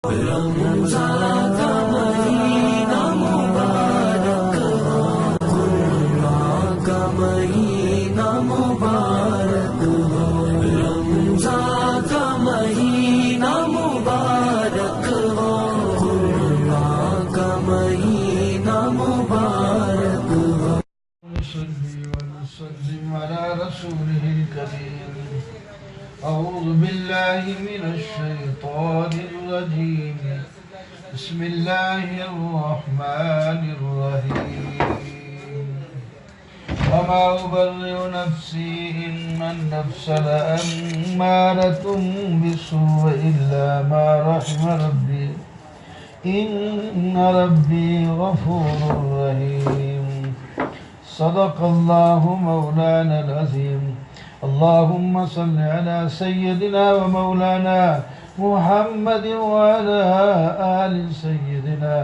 رمضان کا مہینہ مبارک ہو، قرآن کا مہینہ مبارک ہو، رمضان کا مہینہ مبارک ہو، قرآن کا مہینہ مبارک ہو۔ نصلي ونسلم على رسوله الكريم. أعوذ بالله من الشيطان الرجيم. بسم الله الرحمن الرحيم. وما أبرئ نفسي إن النفس لأمارة بالسوء إلا ما رحم ربي إن ربي غفور رحيم. صدق الله مولانا العظيم. اللهم صل على سيدنا ومولانا محمد وعلى آل سيدنا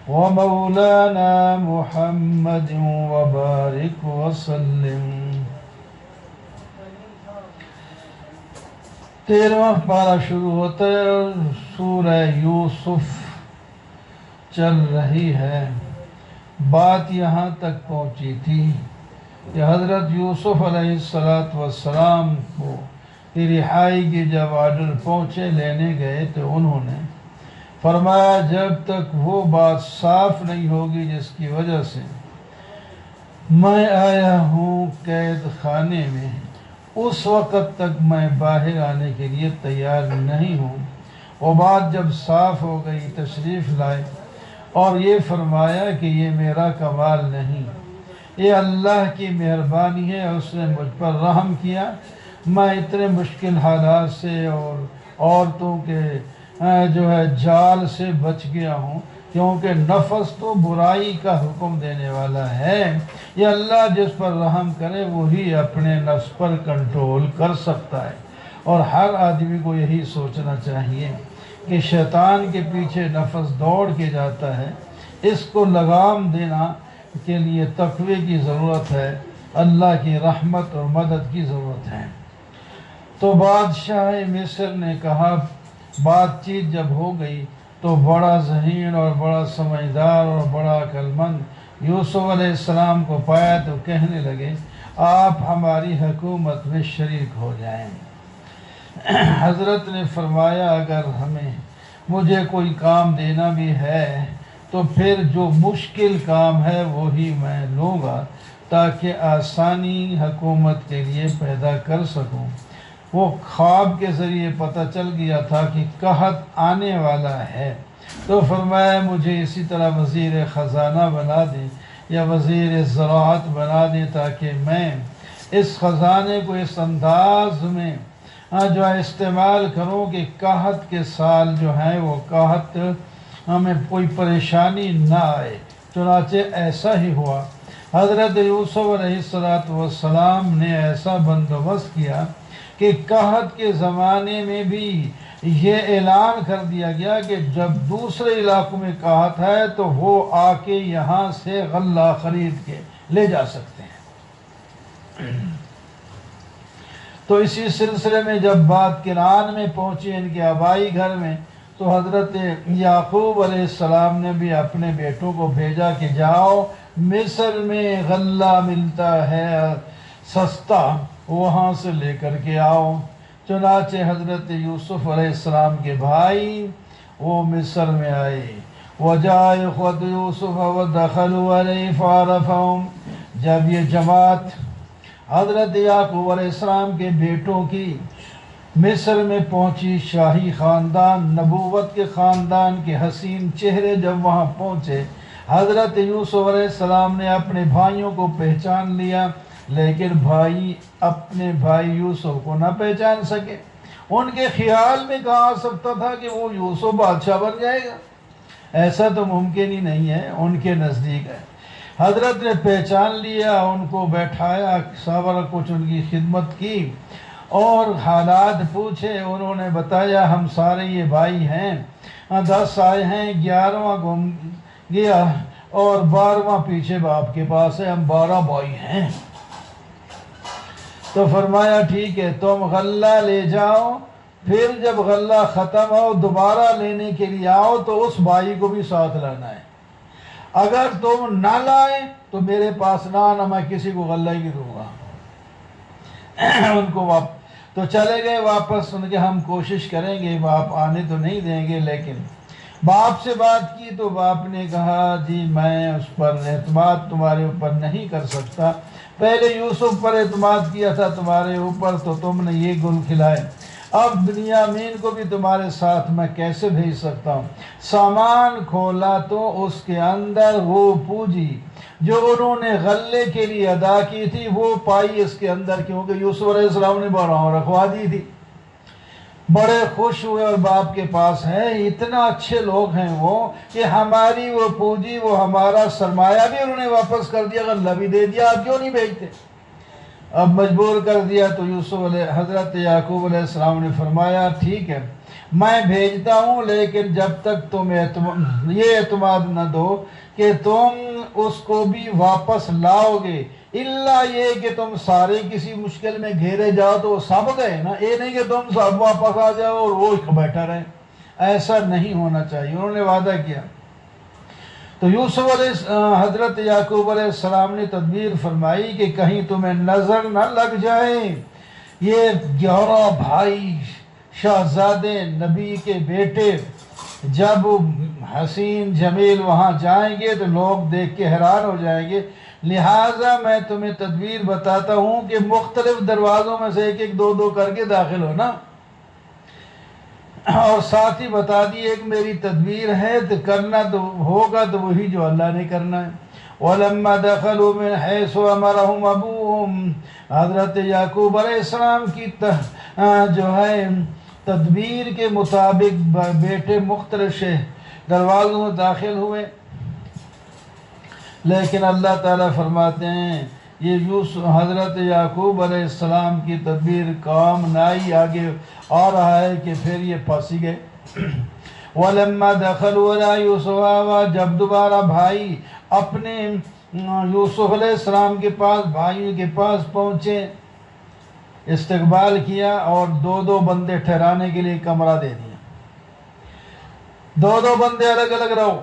ومولانا محمد وبارك وسلم. 13واں پارہ شروع ہوتا ہے اور سورہ یوسف چل رہی ہے. بات یہاں تک پہنچی تھی کہ حضرت یوسف علیہ السلام کو رہائی کی جب آرڈر پہنچے لینے گئے تو انہوں نے فرمایا جب تک وہ بات صاف نہیں ہوگی جس کی وجہ سے میں آیا ہوں قید خانے میں، اس وقت تک میں باہر آنے کے لیے تیار نہیں ہوں. وہ بات جب صاف ہو گئی تشریف لائے اور یہ فرمایا کہ یہ میرا کمال نہیں، یہ اللہ کی مہربانی ہے، اس نے مجھ پر رحم کیا. میں اتنے مشکل حالات سے اور عورتوں کے جو ہے جال سے بچ گیا ہوں، کیونکہ نفس تو برائی کا حکم دینے والا ہے. یہ اللہ جس پر رحم کرے وہی اپنے نفس پر کنٹرول کر سکتا ہے، اور ہر آدمی کو یہی سوچنا چاہیے کہ شیطان کے پیچھے نفس دوڑ کے جاتا ہے. اس کو لگام دینا کے لیے تقوی کی ضرورت ہے، اللہ کی رحمت اور مدد کی ضرورت ہے. تو بادشاہ مصر نے کہا، بات چیت جب ہو گئی تو بڑا ذہین اور بڑا سمجھدار اور بڑا عقل مند یوسف علیہ السلام کو پایا تو کہنے لگے آپ ہماری حکومت میں شریک ہو جائیں. حضرت نے فرمایا اگر مجھے کوئی کام دینا بھی ہے تو پھر جو مشکل کام ہے وہی میں لوں گا تاکہ آسانی حکومت کے لیے پیدا کر سکوں. وہ خواب کے ذریعے پتہ چل گیا تھا کہ قحط آنے والا ہے، تو فرمایا مجھے اسی طرح وزیر خزانہ بنا دیں یا وزیر زراعت بنا دیں تاکہ میں اس خزانے کو اس انداز میں جو ہے استعمال کروں کہ قحط کے سال جو ہیں وہ قحط ہمیں کوئی پریشانی نہ آئے. چنانچہ ایسا ہی ہوا. حضرت یوسف علیہ السلام نے ایسا بندوبست کیا کہ قحط کے زمانے میں بھی یہ اعلان کر دیا گیا کہ جب دوسرے علاقوں میں قحط ہے تو وہ آ کے یہاں سے غلہ خرید کے لے جا سکتے ہیں. تو اسی سلسلے میں جب بات کنعان میں پہنچی ان کے آبائی گھر میں تو حضرت یعقوب علیہ السلام نے بھی اپنے بیٹوں کو بھیجا کہ جاؤ مصر میں غلہ ملتا ہے سستا، وہاں سے لے کر کے آؤ. چنانچہ حضرت یوسف علیہ السلام کے بھائی وہ مصر میں آئے. وَجَاءَ إِخْوَةُ يُوسُفَ وَدَخَلُوا عَلَيْهِ فَعَرَفَهُمْ. جب یہ جماعت حضرت یعقوب علیہ السلام کے بیٹوں کی مصر میں پہنچی، شاہی خاندان نبوت کے خاندان کے حسین چہرے جب وہاں پہنچے، حضرت یوسف علیہ السلام نے اپنے بھائیوں کو پہچان لیا، لیکن بھائی اپنے بھائی یوسف کو نہ پہچان سکے. ان کے خیال میں کہا آ سکتا تھا کہ وہ یوسف بادشاہ بن جائے گا، ایسا تو ممکن ہی نہیں ہے، ان کے نزدیک ہے. حضرت نے پہچان لیا، ان کو بیٹھایا، سابر کچھ ان کی خدمت کی اور حالات پوچھے. انہوں نے بتایا ہم سارے یہ بھائی ہیں، 10 آئے ہیں، 11واں گم گیا اور 12واں پیچھے باپ کے پاس ہے، ہم 12 بھائی ہیں. تو فرمایا ٹھیک ہے تم غلہ لے جاؤ پھر جب غلہ ختم ہو دوبارہ لینے کے لیے آؤ تو اس بھائی کو بھی ساتھ لانا ہے، اگر تم نہ لائے تو میرے پاس نہ آنا، میں کسی کو غلہ ہی دوں گا۔ ان کو تو چلے گئے واپس، ان کے ہم کوشش کریں گے، باپ آنے تو نہیں دیں گے، لیکن باپ سے بات کی تو باپ نے کہا جی میں اس پر اعتماد تمہارے اوپر نہیں کر سکتا، پہلے یوسف پر اعتماد کیا تھا تمہارے اوپر تو تم نے یہ گل کھلائے، اب بنیامین کو بھی تمہارے ساتھ میں کیسے بھیج سکتا ہوں؟ سامان کھولا تو اس کے اندر وہ پونجی جو انہوں نے غلے کے لیے ادا کی تھی وہ پائی اس کے اندر، کیونکہ یوسف علیہ السلام نے بڑھاؤ رکھوا دی تھی۔ بڑے خوش ہوئے اور باپ کے پاس ہے، اتنا اچھے لوگ ہیں وہ کہ ہماری وہ پونجی، وہ ہمارا سرمایہ بھی انہوں نے واپس کر دیا، غلہ بھی دے دیا، آپ کیوں نہیں بھیجتے؟ اب مجبور کر دیا تو حضرت یعقوب علیہ السلام نے فرمایا ٹھیک ہے میں بھیجتا ہوں، لیکن جب تک تم یہ اعتماد نہ دو کہ تم اس کو بھی واپس لاؤ گے، الا یہ کہ تم سارے کسی مشکل میں گھیرے جاؤ تو وہ سب گئے نا، یہ نہیں کہ تم سب واپس آ جاؤ اور وہ بیٹھا رہے، ایسا نہیں ہونا چاہیے۔ انہوں نے وعدہ کیا تو حضرت یعقوب علیہ السلام نے تدبیر فرمائی کہ کہیں تمہیں نظر نہ لگ جائے، یہ 11 بھائی شہزادے نبی کے بیٹے جب حسین جمیل وہاں جائیں گے تو لوگ دیکھ کے حیران ہو جائیں گے، لہٰذا میں تمہیں تدبیر بتاتا ہوں کہ مختلف دروازوں میں سے ایک دو دو کر کے داخل ہونا، اور ساتھ ہی بتا دی ایک میری تدبیر ہے تو کرنا تو ہوگا تو وہی جو اللہ نے کرنا ہے۔ وَلَمَّا دَخَلُوا مِنْ حَيْثُ أَمَرَهُمْ أَبُوهُمْ، حضرت یعقوب علیہ السلام کی جو ہے تدبیر کے مطابق بیٹے مختلف دروازوں میں داخل ہوئے، لیکن اللہ تعالیٰ فرماتے ہیں یہ حضرت یعقوب علیہ السلام کی تدبیر کام نہ آئی، آگے آ رہا ہے کہ پھر یہ پھنسی گئے۔ وَلَمَّا دَخَلُوا عَلَىٰ يُوسُفَ، جب دوبارہ بھائی اپنے یوسف علیہ السلام کے پاس، بھائیوں کے پاس پہنچے، استقبال کیا اور دو دو بندے ٹھہرانے کے لیے کمرہ دے دیا، دو بندے الگ الگ رہو،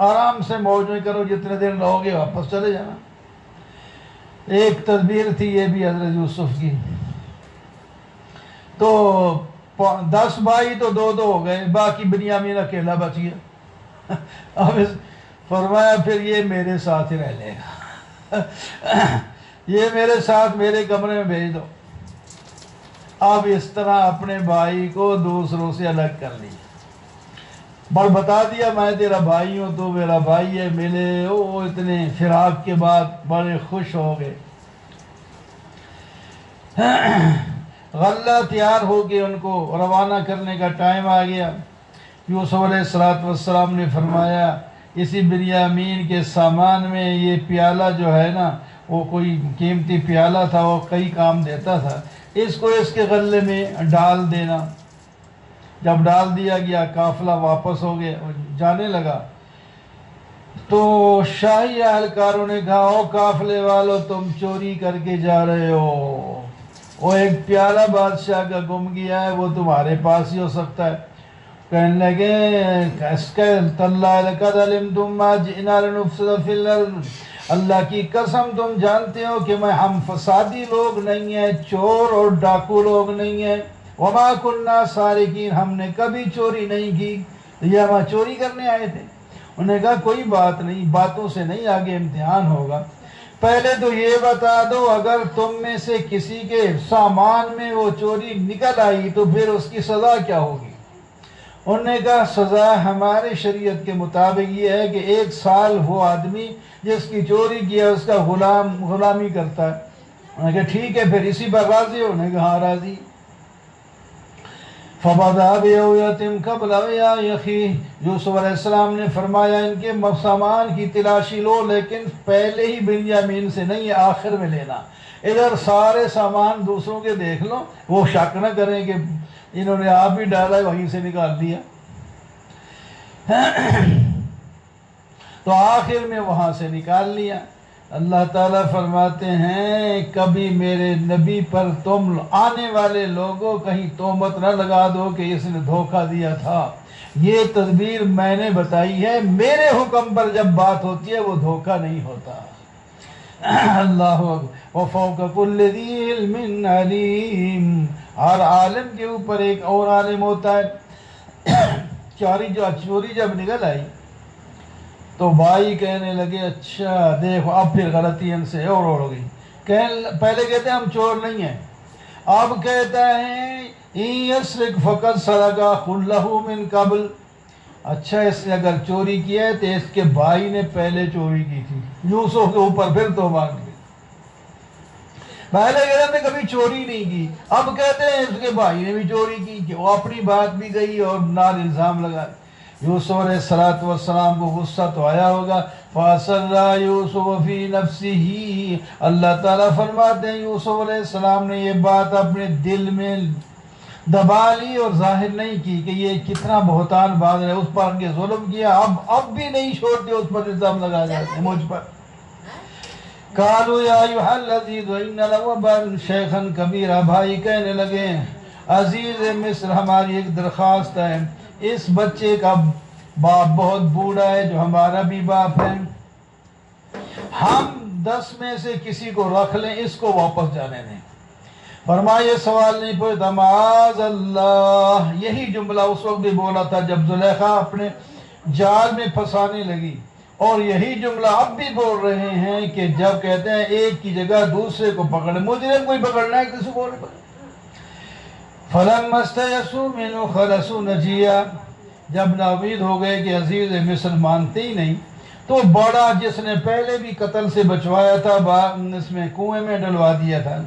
آرام سے موج میں کرو، جتنے دن رہو گے واپس چلے جانا۔ ایک تدبیر تھی یہ بھی حضرت یوسف کی، تو 10 بھائی تو دو ہو گئے، باقی بنیامین اکیلا بچ گیا۔ اب فرمایا پھر یہ میرے ساتھ ہی رہ لے گا، یہ میرے ساتھ میرے کمرے میں بھیج دو۔ اب اس طرح اپنے بھائی کو دوسروں سے الگ کر لیا، بتا دیا میں تیرا بھائی ہوں، تو میرا بھائی ہے، ملے وہ اتنے فراق کے بعد بڑے خوش ہو گئے۔ غلہ تیار ہو کے ان کو روانہ کرنے کا ٹائم آ گیا۔ یوسف علیہ السلام نے فرمایا اسی بنیامین کے سامان میں یہ پیالہ جو ہے نا، وہ کوئی قیمتی پیالہ تھا، وہ کئی کام دیتا تھا، اس کو اس کے غلے میں ڈال دینا۔ جب ڈال دیا گیا قافلہ واپس ہو گیا، جانے لگا تو شاہی اہلکاروں نے کہا او قافلے والو تم چوری کر کے جا رہے ہو، وہ ایک پیالہ بادشاہ کا گم گیا ہے، وہ تمہارے پاس ہی ہو سکتا ہے۔ کہنے لگے تاللہ لقد علمتم ما جئنا لنفسد فی الارض، اللہ کی قسم تم جانتے ہو کہ ہم فسادی لوگ نہیں ہیں، چور اور ڈاکو لوگ نہیں ہیں، وما کننا سارقین، ہم نے کبھی چوری نہیں کی، یہ ہم چوری کرنے آئے تھے۔ انہوں نے کہا کوئی بات نہیں، باتوں سے نہیں، آگے امتحان ہوگا، پہلے تو یہ بتا دو اگر تم میں سے کسی کے سامان میں وہ چوری نکل آئی تو پھر اس کی سزا کیا ہوگی؟ انہوں نے کہا سزا ہمارے شریعت کے مطابق یہ ہے کہ 1 سال وہ آدمی جس کی چوری کیا اس کا غلامی کرتا ہے۔ انہوں نے کہا ٹھیک ہے پھر اسی پر راضی ہو؟ انہوں نے کہا ہاں راضی۔ فَبَدَأَ بِأَوْعِيَةٍ قَبْلَ وِعَاءِ أَخِيهِ، یوسف علیہ السلام نے فرمایا ان کے سامان کی تلاشی لو، لیکن پہلے ہی بنیامین سے نہیں، آخر میں لینا، ادھر سارے سامان دوسروں کے دیکھ لو، وہ شک نہ کریں کہ انہوں نے آپ ہی ڈالا ہے، وہیں سے نکال دیا۔ تو آخر میں وہاں سے نکال لیا۔ اللہ تعالیٰ فرماتے ہیں کبھی میرے نبی پر تم آنے والے لوگوں کہیں تہمت نہ لگا دو کہ اس نے دھوکہ دیا تھا. یہ تدبیر میں نے بتائی ہے، میرے حکم پر جب بات ہوتی ہے وہ دھوکہ نہیں ہوتا. اللہ اکبر. وفوق کل ذی علم علیم. ہر عالم کے اوپر ایک اور عالم ہوتا ہے. چوری جب نکل آئی تو بھائی کہنے لگے اچھا دیکھو اب پھر غلطی ان سے اور ہو گئی. پہلے کہتے ہیں ہم چور نہیں ہیں، اب کہتا ہے یسرق فقط سرقا خلہ من قبل. اچھا اس نے اگر چوری کیا ہے تو اس کے بھائی نے پہلے چوری کی تھی. یوسف کے اوپر پھر تو مانگ لی. پہلے کہتے ہیں کبھی چوری نہیں کی، اب کہتے ہیں اس کے بھائی نے بھی چوری کی، کہ وہ اپنی بات بھی گئی اور نال الزام لگا. یوسف علیہ السلام کو غصہ تو آیا ہوگا. فَأَسَرَّ يُوسُفُ فِي نَفْسِهِ. اللہ تعالیٰ فرماتے ہیں یوسف علیہ السلام نے یہ بات اپنے دل میں دبا لی اور ظاہر نہیں کی کہ یہ کتنا بہتان باز ہے، اس پر ان کے ظلم کیا، اب بھی نہیں چھوڑتے، اس پر الزام لگا جاتے ہیں مجھ پر. قالوا یا ایھا العزیز ان لہ ابا شیخا کبیرا. بھائی کہنے لگے عزیز مصر ہماری ایک درخواست ہے، اس بچے کا باپ بہت بوڑھا ہے جو ہمارا بھی باپ ہے، ہم 10 میں سے کسی کو رکھ لیں، اس کو واپس جانے دیں. فرمایا یہ سوال نہیں پوچھتا. معاذ اللہ. یہی جملہ اس وقت بھی بولا تھا جب زلیخا اپنے جال میں پھنسانے لگی، اور یہی جملہ اب بھی بول رہے ہیں کہ جب کہتے ہیں ایک کی جگہ دوسرے کو پکڑے. مجرم کوئی پکڑنا ہے کسی کو نہیں. فَلَمَّا اسْتَيْأَسُوا مِنْهُ خَلَصُوا نَجِيًّا. جب ناامید ہو گئے کہ عزیز مصر مانتے ہی نہیں، تو بڑا جس نے پہلے بھی قتل سے بچوایا تھا اس میں کنویں میں ڈلوا دیا تھا،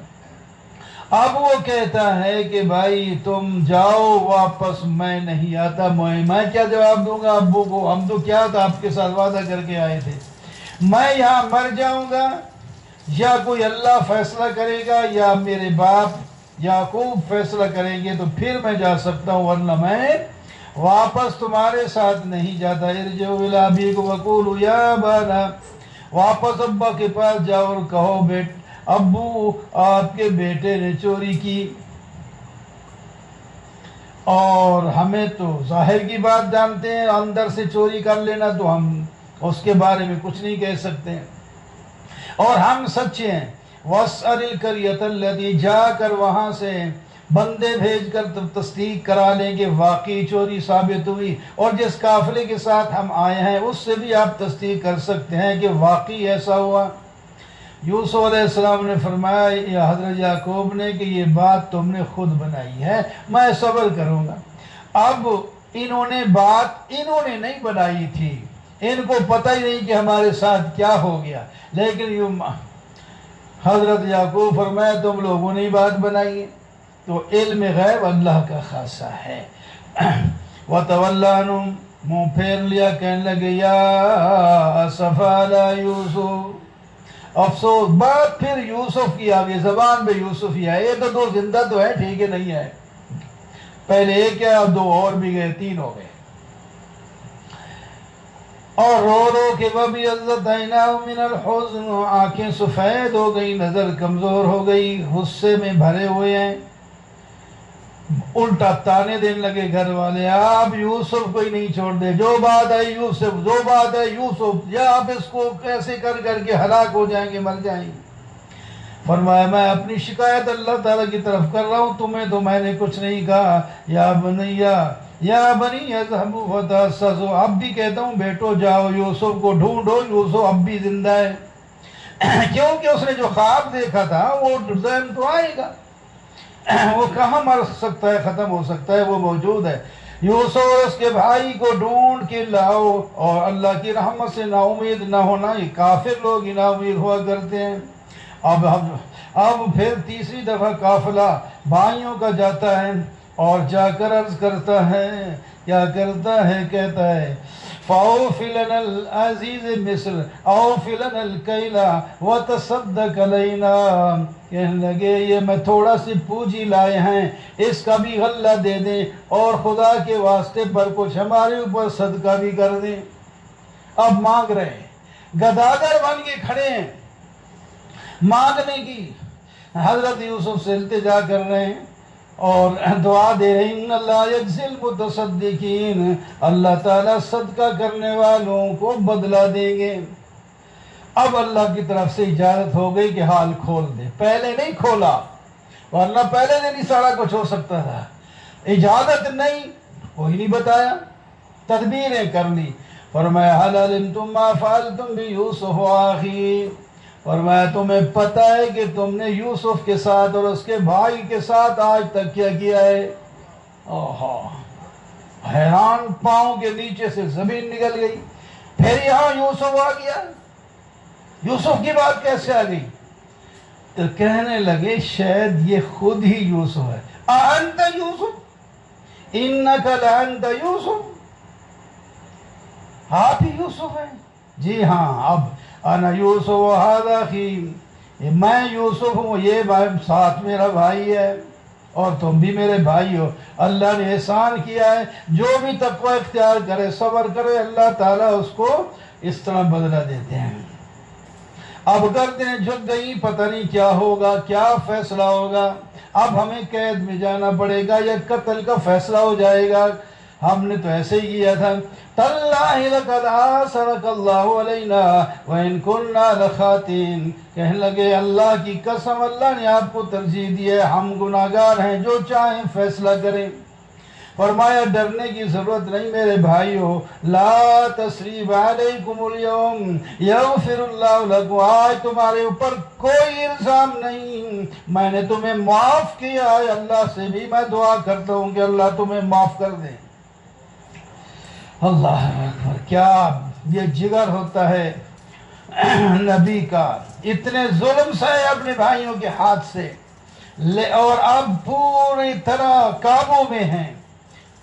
اب وہ کہتا ہے کہ بھائی تم جاؤ واپس، میں نہیں آتا. میں کیا جواب دوں گا ابو کو؟ ہم تو کیا تھا آپ کے ساتھ وعدہ کر کے آئے تھے. میں یہاں مر جاؤں گا یا کوئی اللہ فیصلہ کرے گا یا میرے باپ یعقوب فیصلہ کریں گے تو پھر میں جا سکتا ہوں، ورنہ میں واپس تمہارے ساتھ نہیں جاتا. ارجعوا الی ابیکم وقولوا یا ابانا. واپس ابا کے پاس جاؤ اور کہو ابو آپ کے بیٹے نے چوری کی، اور ہمیں تو ظاہر کی بات جانتے ہیں، اندر سے چوری کر لینا تو ہم اس کے بارے میں کچھ نہیں کہہ سکتے، اور ہم سچے ہیں. وَاسْأَلِ الْقَرْيَةَ الَّتِي. جا کر وہاں سے بندے بھیج کر تصدیق کرا لیں کہ واقعی چوری ثابت ہوئی، اور جس قافلے کے ساتھ ہم آئے ہیں اس سے بھی آپ تصدیق کر سکتے ہیں کہ واقعی ایسا ہوا. یوسف علیہ السلام نے فرمایا یا حضرت یعقوب نے کہ یہ بات تم نے خود بنائی ہے، میں صبر کروں گا. اب انہوں نے نہیں بنائی تھی، ان کو پتہ ہی نہیں کہ ہمارے ساتھ کیا ہو گیا، لیکن حضرت یعقوب فرمایا تم لوگوں نے بات بنائی ہے. تو علم غیب اللہ کا خاصہ ہے. وَتَوَلَّىٰ عَنْهُمْ. منہ پھیر لیا، کہنے لگے یا اسفا علی یوسف. افسوس. بات پھر یوسف کی آگے، زبان پہ یوسف ہی آئے. یہ تو 2 زندہ تو ہے، ٹھیک ہے نہیں ہے، پہلے ایک ہے اب 2 اور بھی گئے، 3 ہو گئے. اور رو رو کے وَبِيَضَّتْ عَيْنَاهُ مِنَ الْحُزْنِ. آنکھیں سفید ہو گئی، نظر کمزور ہو گئی، غصے میں بھرے ہوئے ہیں. الٹا تانے دینے لگے گھر والے، آپ یوسف کو ہی نہیں چھوڑ دے، جو بات ہے یوسف، جو بات ہے یوسف، یا آپ اس کو کیسے کر کے ہلاک ہو جائیں گے، مر جائیں گے. فرمایا میں اپنی شکایت اللہ تعالیٰ کی طرف کر رہا ہوں، تمہیں تو میں نے کچھ نہیں کہا. یا بنی اذهبوا فتحسسوا. اب بھی کہتا ہوں بیٹو جاؤ یوسف کو ڈھونڈو، یوسف اب بھی زندہ ہے. کیونکہ اس نے جو خواب دیکھا تھا وہ ذہن تو آئے گا، وہ کہاں مر سکتا ہے، ختم ہو سکتا ہے، وہ موجود ہے. یوسف اور اس کے بھائی کو ڈھونڈ کے لاؤ. اور اللہ کی رحمت سے نا امید نہ ہونا، یہ کافر لوگ ہی نا امید ہوا کرتے ہیں. اب پھر تیسری دفعہ قافلہ بھائیوں کا جاتا ہے، اور جا کر عرض کرتا ہے، کیا کرتا ہے، کہتا ہے فَأَوْفِ لَنَا الْعَزِيزِ مِصْرَ أَوْفِ لَنَا الْكَيْلَ وَتَصَدَّقْ عَلَيْنَا. کہنے لگے یہ میں تھوڑا سی پونجی لائے ہیں، اس کا بھی غلہ دے دیں، اور خدا کے واسطے پر کچھ ہمارے اوپر صدقہ بھی کر دیں. اب مانگ رہے ہیں، گداگر بن کے کھڑے ہیں. مانگنے کی حضرت یوسف سے التجا کر رہے ہیں اور دعا دے رہے ہیں، ان اللہ یجزی المتصدقین، اللہ تعالیٰ صدقہ کرنے والوں کو بدلہ دیں گے۔ اب اللہ کی طرف سے اجازت ہو گئی کہ حال کھول دے، پہلے نہیں کھولا ورنہ پہلے دن ہی سارا کچھ ہو سکتا تھا، اجازت نہیں، کوئی نہیں بتایا، تدبیریں کر لی۔ فرمایا هل علمتم ما فعلتم بیوسف واخی، فرمایا تمہیں پتہ ہے کہ تم نے یوسف کے ساتھ اور اس کے بھائی کے ساتھ آج تک کیا کیا ہے؟ حیران، پاؤں کے نیچے سے زمین نکل گئی۔ پھر یہاں یوسف آ گیا، یوسف کی بات کیسے آ گئی؟ تو کہنے لگے شاید یہ خود ہی یوسف ہے۔ انت یوسف انک لانت یوسف، آپ ہی یوسف ہیں؟ جی ہاں، اب انا یوسف وہذا اخی، میں یوسف ہوں، یہ ساتھ میرا بھائی ہے اور تم بھی میرے بھائی ہو۔ اللہ نے احسان کیا ہے، جو بھی تقوی اختیار کرے، صبر کرے، اللہ تعالیٰ اس کو اس طرح بدلہ دیتے ہیں۔ اب گردنیں جھک گئی، پتہ نہیں کیا ہوگا، کیا فیصلہ ہوگا۔ اب ہمیں قید میں جانا پڑے گا یا قتل کا فیصلہ ہو جائے گا، ہم نے تو ایسے ہی کیا تھا۔ تاللہ لقد آثرک اللہ علینا وإن كنا لخاطئین، کہنے لگے اللہ کی قسم اللہ نے آپ کو ترجیح دی ہے، ہم گناہگار ہیں، جو چاہیں فیصلہ کریں۔ فرمایا ڈرنے کی ضرورت نہیں میرے بھائیو، لا تثریب علیکم اليوم یغفر اللہ لکم، آج تمہارے اوپر کوئی الزام نہیں، میں نے تمہیں معاف کیا ہے۔ اللہ سے بھی میں دعا کرتا ہوں کہ اللہ تمہیں معاف کر دے۔ اللہ اکبر، کیا یہ جگر ہوتا ہے نبی کا، اتنے ظلم سہے اپنے بھائیوں کے ہاتھ سے، اور اب پوری طرح قابو میں ہیں،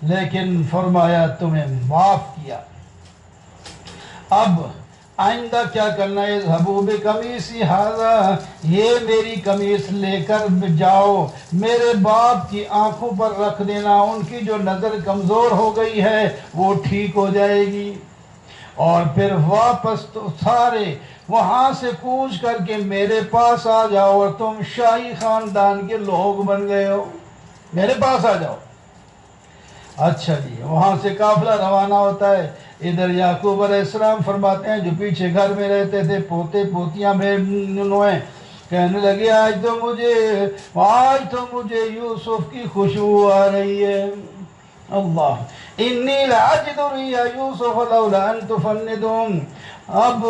لیکن فرمایا تمہیں معاف کیا۔ اب آئندہ کیا کرنا ہے؟ اذهبوا بقمیصی ھذا، یہ میری قمیص لے کر جاؤ، میرے باپ کی آنکھوں پر رکھ دینا، ان کی جو نظر کمزور ہو گئی ہے وہ ٹھیک ہو جائے گی، اور پھر واپس تو سارے وہاں سے کوچ کر کے میرے پاس آ جاؤ، اور تم شاہی خاندان کے لوگ بن گئے ہو، میرے پاس آ جاؤ۔ اچھا جی، وہاں سے قافلہ روانہ ہوتا ہے۔ ادھر یعقوب علیہ السلام فرماتے ہیں جو پیچھے گھر میں رہتے تھے، پوتے پوتیاں بہنویں، کہنے لگے آج تو مجھے یوسف کی خوشبو آ رہی ہے۔ اللہ، انی لاجد ریح یوسف لولا ان تفندون۔ اب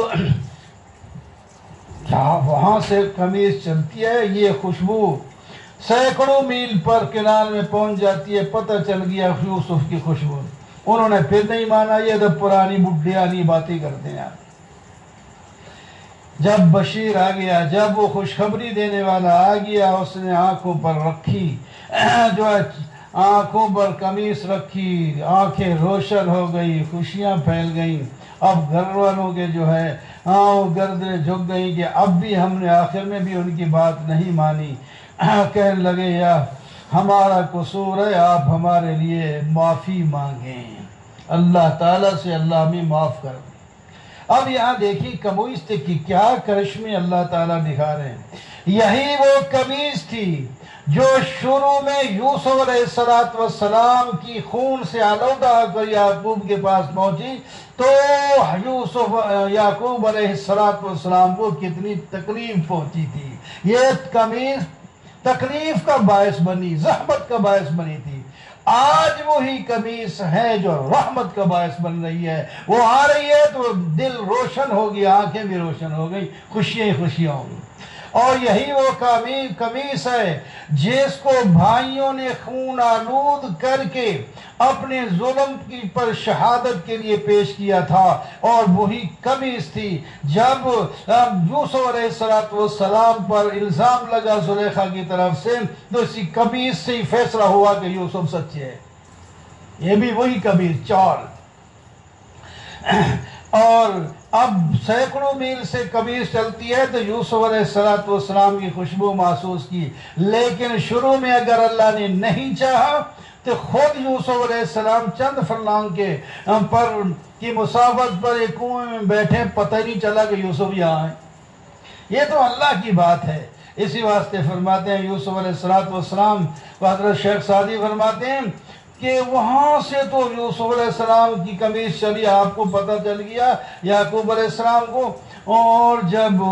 کیا وہاں سے قمیص چلتی ہے، یہ خوشبو سینکڑوں میل پر کنال میں پہنچ جاتی ہے، پتہ چل گیا یوسف کی خوشبو۔ انہوں نے پھر نہیں مانا، یہ تو پرانی بڈھیانی باتیں کرتے ہیں۔ جب بشیر آ گیا، جب وہ خوشخبری دینے والا آ گیا، اس نے آنکھوں پر رکھی، جو آنکھوں پر قمیص رکھی، آنکھیں روشن ہو گئی، خوشیاں پھیل گئیں۔ اب گھر والوں کے جو ہے گردنیں جھک گئی کہ اب بھی ہم نے آخر میں بھی ان کی بات نہیں مانی۔ کہنے لگے یا ہمارا قصور ہے، آپ ہمارے لیے معافی مانگیں، اللہ تعالیٰ سے اللہ ہمیں معاف کر دیں۔ اب یہاں دیکھیں قمیص کی کیا کرشمے اللہ تعالیٰ دکھا رہے ہیں۔ یہی وہ قمیص تھی جو شروع میں یوسف علیہ السلام کی خون سے آلودہ ہو کر یعقوب کے پاس پہنچی، تو یعقوب علیہ السلام کو کتنی تکلیف پہنچی تھی۔ یہ قمیص تکلیف کا باعث بنی، زحمت کا باعث بنی تھی۔ آج وہی قمیص ہے جو رحمت کا باعث بن رہی ہے، وہ آ رہی ہے تو دل روشن ہو گیا، آنکھیں بھی روشن ہو گئی، خوشیاں ہی خوشیاں ہو گئی۔ اور یہی وہ قمیص ہے جس کو بھائیوں نے خون آلود کر کے اپنے ظلم کی پر شہادت کے لیے پیش کیا تھا، اور وہی قمیص تھی جب یوسف علیہ السلام پر الزام لگا زلیخا کی طرف سے، تو اسی قمیص سے ہی فیصلہ ہوا کہ یوسف سچے ہے۔ یہ بھی وہی قمیص چال، اور اب سینکڑوں میل سے قمیص چلتی ہے تو یوسف علیہ السلام کی خوشبو محسوس کی، لیکن شروع میں اگر اللہ نے نہیں چاہا تو خود یوسف علیہ السلام چند فرلانگ کی مسافت پر ایک کنویں میں بیٹھے، پتہ ہی نہیں چلا کہ یوسف یہاں ہے۔ یہ تو اللہ کی بات ہے۔ اسی واسطے فرماتے ہیں یوسف علیہ السلام کو حضرت شیخ سعدی فرماتے ہیں کہ وہاں سے تو یوسف علیہ السلام کی قمیص چلی، آپ کو پتہ چل گیا یعقوب علیہ السلام کو، اور جب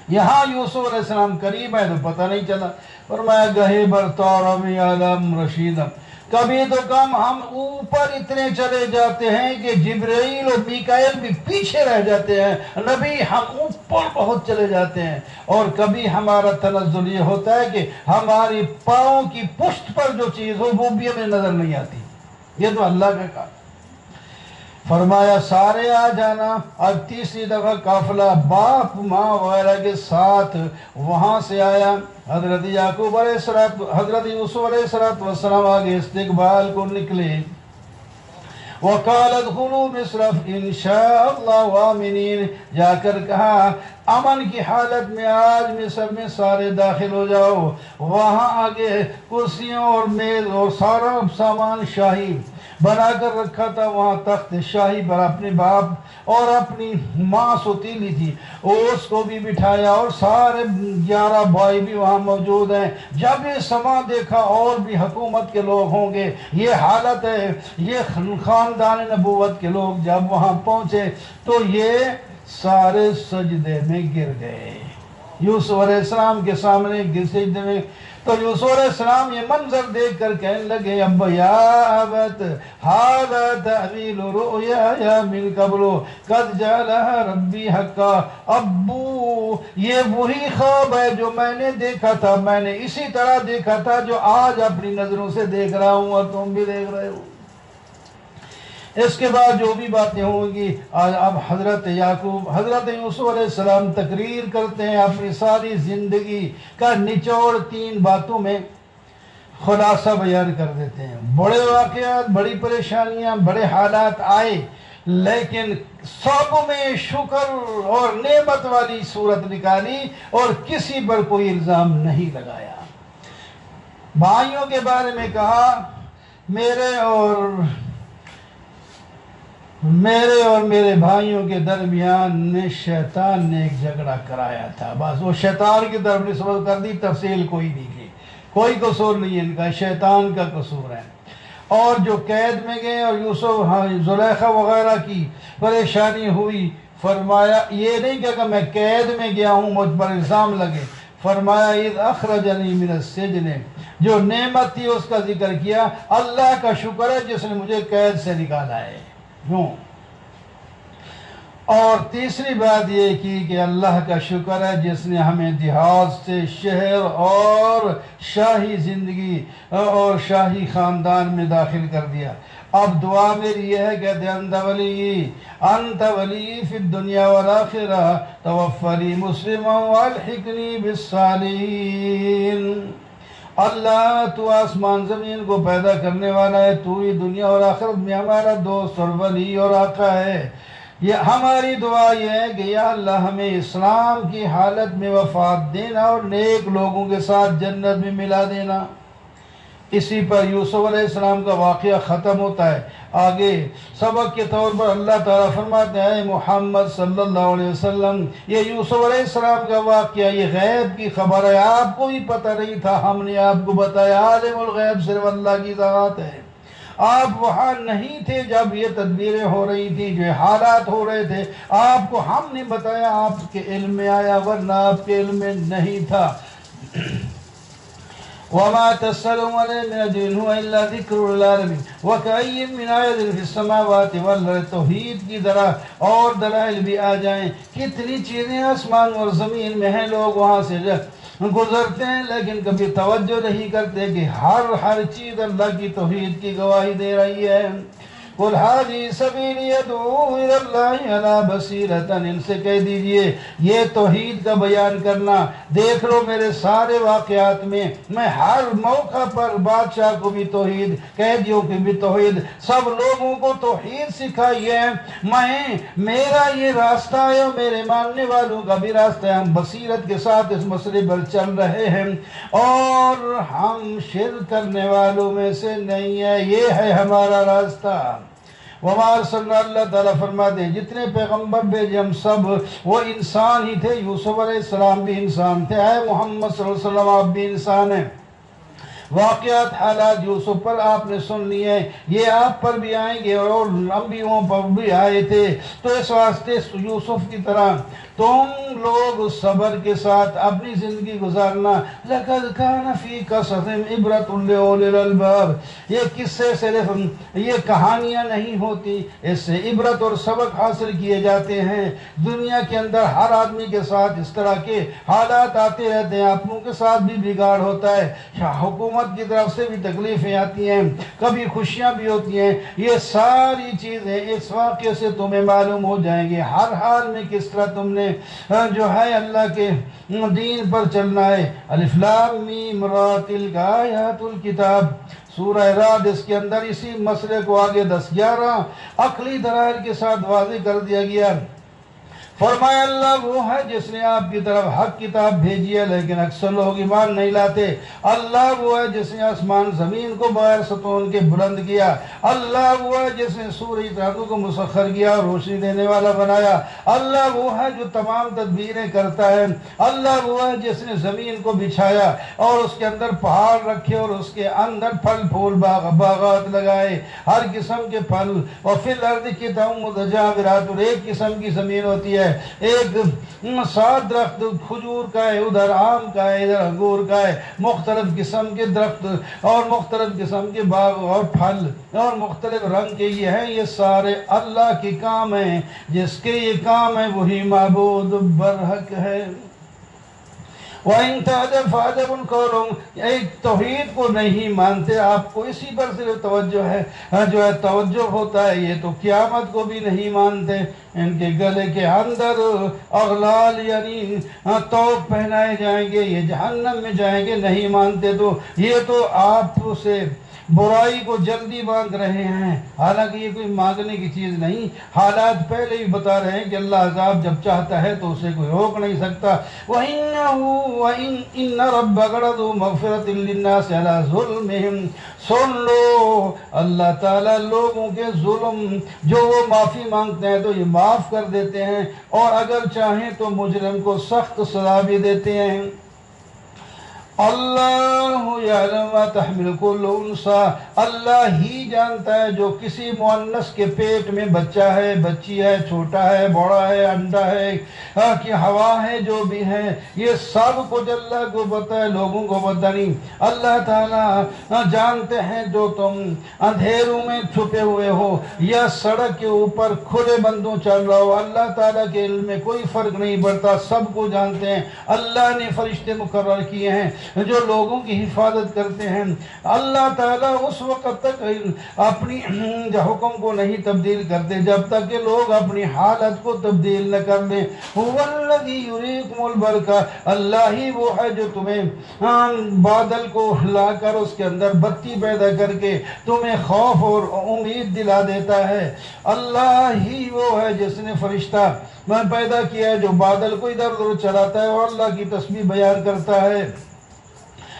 یہاں یوسف علیہ السلام قریب ہے تو پتہ نہیں چلا۔ فرمایا گہے برطارم عالم رشیدم، کبھی تو کم ہم اوپر اتنے چلے جاتے ہیں کہ جبرائیل اور میکائیل بھی پیچھے رہ جاتے ہیں، نبی ہم اوپر بہت چلے جاتے ہیں، اور کبھی ہمارا تنزل یہ ہوتا ہے کہ ہماری پاؤں کی پشت پر جو چیز ہو وہ بھی ہمیں نظر نہیں آتی۔ یہ تو اللہ کا کام۔ فرمایا سارے آ جانا۔ اب تیسری دفعہ قافلہ باپ ماں وغیرہ کے ساتھ وہاں سے آیا۔ حضرت یعقوب علیہ السلام، حضرت یوسف علیہ السلام آگے استقبال کو نکلے۔ وَقَالَ ادْخُلُوا مِصْرَ إِنْ شَاءَ اللَّهُ آمِنِينَ، جا کر کہا امن کی حالت میں آج مصر میں سارے داخل ہو جاؤ۔ وہاں آگے کرسیوں اور میز اور سارا سامان شاہی بنا کر رکھا تھا، وہاں تخت شاہی پر اپنے باپ اور اپنی ماں سوتیلی تھی، اس کو بھی بٹھایا، اور سارے 11 بھائی بھی وہاں موجود ہیں۔ جب یہ سما دیکھا اور بھی حکومت کے لوگ ہوں گے، یہ حالت ہے، یہ خاندان نبوت کے لوگ جب وہاں پہنچے تو یہ سارے سجدے میں گر گئے یوسف علیہ السلام کے سامنے سجدے میں۔ تو یوسف علیہ السلام یہ منظر دیکھ کر کہنے لگے ابا یا ابت ھذا تأویل رؤیا من قبل قد جعلها ربی حقا، ابو یہ وہی خواب ہے جو میں نے دیکھا تھا، میں نے اسی طرح دیکھا تھا جو آج اپنی نظروں سے دیکھ رہا ہوں اور تم بھی دیکھ رہے ہو۔ اس کے بعد جو بھی باتیں ہوں گی اب حضرت یوسف علیہ السلام تقریر کرتے ہیں اپنی ساری زندگی کا نچوڑ 3 باتوں میں خلاصہ بیان کر دیتے ہیں۔ بڑے واقعات، بڑی پریشانیاں، بڑے حالات آئے، لیکن سب میں شکر اور نعمت والی صورت نکالی اور کسی پر کوئی الزام نہیں لگایا۔ بھائیوں کے بارے میں کہا میرے اور میرے بھائیوں کے درمیان شیطان نے ایک جھگڑا کرایا تھا، بس وہ شیطان کی طرف نسبت کر دی، تفصیل کوئی نہیں کی، کوئی قصور نہیں ان کا، شیطان کا قصور ہے۔ اور جو قید میں گئے اور یوسف زلیخا وغیرہ کی پریشانی ہوئی، فرمایا یہ نہیں کہ میں قید میں گیا ہوں مجھ پر الزام لگے، فرمایا اذ اخرجنی من السجن، جو نعمت تھی اس کا ذکر کیا، اللہ کا شکر ہے جس نے مجھے قید سے نکالا ہے۔ اور تیسری بات یہ کی کہ اللہ کا شکر ہے جس نے ہمیں دیہات سے شہر اور شاہی زندگی اور شاہی خاندان میں داخل کر دیا۔ اب دعا میری یہ ہے کہ انت ولی فی الدنیا والآخرہ توفنی مسلما والحقنی بالصالحین۔ اللہ تو آسمان زمین کو پیدا کرنے والا ہے، تو ہی دنیا اور آخرت میں ہمارا دوست اور ولی اور آقا ہے۔ یہ ہماری دعا یہ ہے کہ یا اللہ ہمیں اسلام کی حالت میں وفات دینا اور نیک لوگوں کے ساتھ جنت میں ملا دینا۔ اسی پر یوسف علیہ السلام کا واقعہ ختم ہوتا ہے۔ آگے سبق کے طور پر اللہ تعالیٰ فرماتے ہیں محمد صلی اللہ علیہ وسلم، یہ یوسف علیہ السلام کا واقعہ یہ غیب کی خبر ہے، آپ کو بھی پتہ نہیں تھا، ہم نے آپ کو بتایا۔ عالم الغیب صرف اللہ کی ذات ہے۔ آپ وہاں نہیں تھے جب یہ تدبیریں ہو رہی تھیں، جو حالات ہو رہے تھے، آپ کو ہم نے بتایا، آپ کے علم میں آیا، ورنہ آپ کے علم میں نہیں تھا۔ وما تسألون عليه من أجر هو إلا ذكر للعالمين وكأي من آية في السماوات والأرض۔ توحید کی ذرا اور دلائل بھی آ جائیں، کتنی چیزیں آسمان اور زمین میں ہیں، لوگ وہاں سے گزرتے ہیں لیکن کبھی توجہ نہیں کرتے کہ ہر چیز اللہ کی توحید کی گواہی دے رہی ہے۔ قل هذه سبیلی ادعو الی اللہ علی بصیرۃ، ان سے کہہ دیجئے یہ توحید کا بیان کرنا، دیکھ لو میرے سارے واقعات میں میں ہر موقع پر بادشاہ کو بھی توحید، قیدیوں کی بھی توحید، سب لوگوں کو توحید سکھائی ہے۔ میرا یہ راستہ ہے اور میرے ماننے والوں کا بھی راستہ ہے، ہم بصیرت کے ساتھ اس مسئلے پر چل رہے ہیں اور ہم شرک کرنے والوں میں سے نہیں ہے، یہ ہے ہمارا راستہ۔ وما ارسلنا، اللہ تعالیٰ فرماتے ہیں جتنے پیغمبر بھیجے ہم سب وہ انسان ہی تھے. یوسف علیہ السلام بھی انسان تھے، اے محمد صلی اللہ علیہ وسلم آپ بھی انسان ہیں. واقعات حالات یوسف پر آپ نے سن لیے، یہ آپ پر بھی آئیں گے اور انبیوں پر بھی آئے تھے. تو اس واسطے یوسف کی طرح تم لوگ صبر کے ساتھ اپنی زندگی گزارنا. لَقَدْ كَانَ فِي قَصَصِهِمْ عِبْرَةٌ لِأُولِي الْأَلْبَابِ، یہ قصے صرف یہ کہانیاں نہیں ہوتی، اس سے عبرت اور سبق حاصل کیے جاتے ہیں. دنیا کے اندر ہر آدمی کے ساتھ اس طرح کے حالات آتے رہتے ہیں، اپنوں کے ساتھ بھی بگاڑ ہوتا ہے، حکومت کی طرف سے بھی تکلیفیں آتی ہیں، کبھی خوشیاں بھی ہوتی ہیں. یہ ساری چیزیں اس واقعے سے تمہیں معلوم ہو جائیں گے ہر حال میں کس طرح تم نے جو ہے اللہ کے دین پر چلنا ہے. الف لام میم را تلک آیات الکتاب، سورہ رعد، اس کے اندر اسی مسئلے کو آگے 10-11 عقلی دلائل کے ساتھ واضح کر دیا گیا. فرمایا اللہ وہ ہے جس نے آپ کی طرف حق کتاب بھیجی ہے لیکن اکثر لوگ ایمان نہیں لاتے. اللہ وہ ہے جس نے آسمان زمین کو بغیر ستون کے بلند کیا. اللہ وہ ہے جس نے سورج راتوں کو مسخر کیا اور روشنی دینے والا بنایا. اللہ وہ ہے جو تمام تدبیریں کرتا ہے. اللہ وہ ہے جس نے زمین کو بچھایا اور اس کے اندر پہاڑ رکھے اور اس کے اندر پھل پھول باغات لگائے، ہر قسم کے پھل. اور فی الارض قطع متجاورات، اور ایک قسم کی زمین ہوتی ہے، ایک 7 درخت کھجور کا ہے، ادھر آم کا ہے، ادھر انگور کا ہے، مختلف قسم کے درخت اور مختلف قسم کے باغ اور پھل اور مختلف رنگ کے یہ ہیں. یہ سارے اللہ کے کام ہیں، جس کے یہ کام ہے وہی معبود برحق ہے. وَإِن تَعْجَبْ فَعَجَبٌ قَوْلُهُمْ، ایک توحید کو نہیں مانتے، آپ کو اسی پر صرف توجہ ہے، جو ہے توجہ ہوتا ہے. یہ تو قیامت کو بھی نہیں مانتے، ان کے گلے کے اندر اغلال یعنی توق پہنائے جائیں گے، یہ جہنم میں جائیں گے. نہیں مانتے تو یہ تو آپ سے برائی کو جلدی مانگ رہے ہیں، حالانکہ یہ کوئی مانگنے کی چیز نہیں. حالات پہلے ہی بتا رہے ہیں کہ اللہ عذاب جب چاہتا ہے تو اسے کوئی روک نہیں سکتا. وَإِنَّ رَبَّكَ لَذُو مَغْفِرَةٍ لِلنَّاسِ عَلَىٰ ظُلْمِهِمْ، سن لو اللہ تعالیٰ لوگوں کے ظلم جو وہ معافی مانگتے ہیں تو یہ معاف کر دیتے ہیں، اور اگر چاہیں تو مجرم کو سخت سزا بھی دیتے ہیں. اللہ یعلم ما تحمل کل انثی، اللہ ہی جانتا ہے جو کسی مؤنث کے پیٹ میں بچہ ہے، بچی ہے، چھوٹا ہے، بڑا ہے، انڈا ہے کہ ہوا ہے، جو بھی ہے یہ سب کچھ اللہ کو پتہ ہے، لوگوں کو پتہ نہیں. اللہ تعالیٰ جانتے ہیں جو تم اندھیروں میں چھپے ہوئے ہو یا سڑک کے اوپر کھلے بندوں چل رہا ہو. اللہ تعالیٰ کے علم میں کوئی فرق نہیں پڑتا، سب کو جانتے ہیں. اللہ نے فرشتے مقرر کیے ہیں جو لوگوں کی حفاظت کرتے ہیں. اللہ تعالیٰ اس وقت تک اپنی حکم کو نہیں تبدیل کرتے جب تک کہ لوگ اپنی حالت کو تبدیل نہ کر لیں. وَالَّذِي يُرِيكُمُ الْبَرْقَ، اللہ ہی وہ ہے جو تمہیں بادل کو لا کر اس کے اندر بتی پیدا کر کے تمہیں خوف اور امید دلا دیتا ہے. اللہ ہی وہ ہے جس نے فرشتہ پیدا کیا ہے جو بادل کو ادھر ادھر چلاتا ہے اور اللہ کی تسبیح بیان کرتا ہے.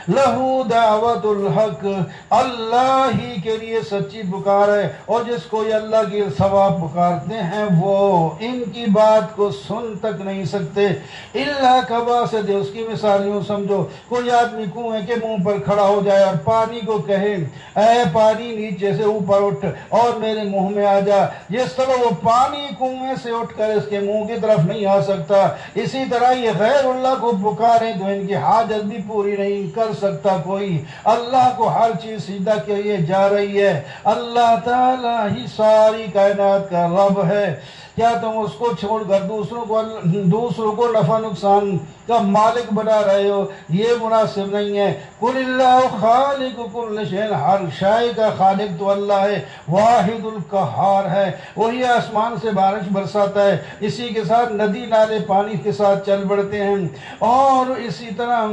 لہو دعوت الحق، اللہ ہی کے لیے سچی پکار ہے، اور جس کو یہ اللہ کی سوا پکارتے ہیں وہ ان کی بات کو سن تک نہیں سکتے. اللہ کباسط، اس کی مثال یوں سمجھو، کوئی آدمی کنویں کے منہ پر کھڑا ہو جائے اور پانی کو کہے اے پانی نیچے سے اوپر اٹھ اور میرے منہ میں آ جا، جس طرح وہ پانی کنویں سے اٹھ کر اس کے منہ کی طرف نہیں آ سکتا، اسی طرح یہ غیر اللہ کو پکاریں تو ان کی حاجت بھی پوری نہیں کر سکتا کوئی. اللہ کو ہر چیز سیدھا کے لیے جا رہی ہے. اللہ تعالیٰ ہی ساری کائنات کا رب ہے. کیا تم اس کو چھوڑ کر دوسروں کو نفع نقصان کا مالک بنا رہے ہو؟ یہ مناسب نہیں ہے. قل اللہ خالق کل شیء، ہر شے کا خالق تو اللہ ہے، واحد القہار ہے. وہی آسمان سے بارش برساتا ہے، اسی کے ساتھ ندی نالے پانی کے ساتھ چل پڑتے ہیں، اور اسی طرح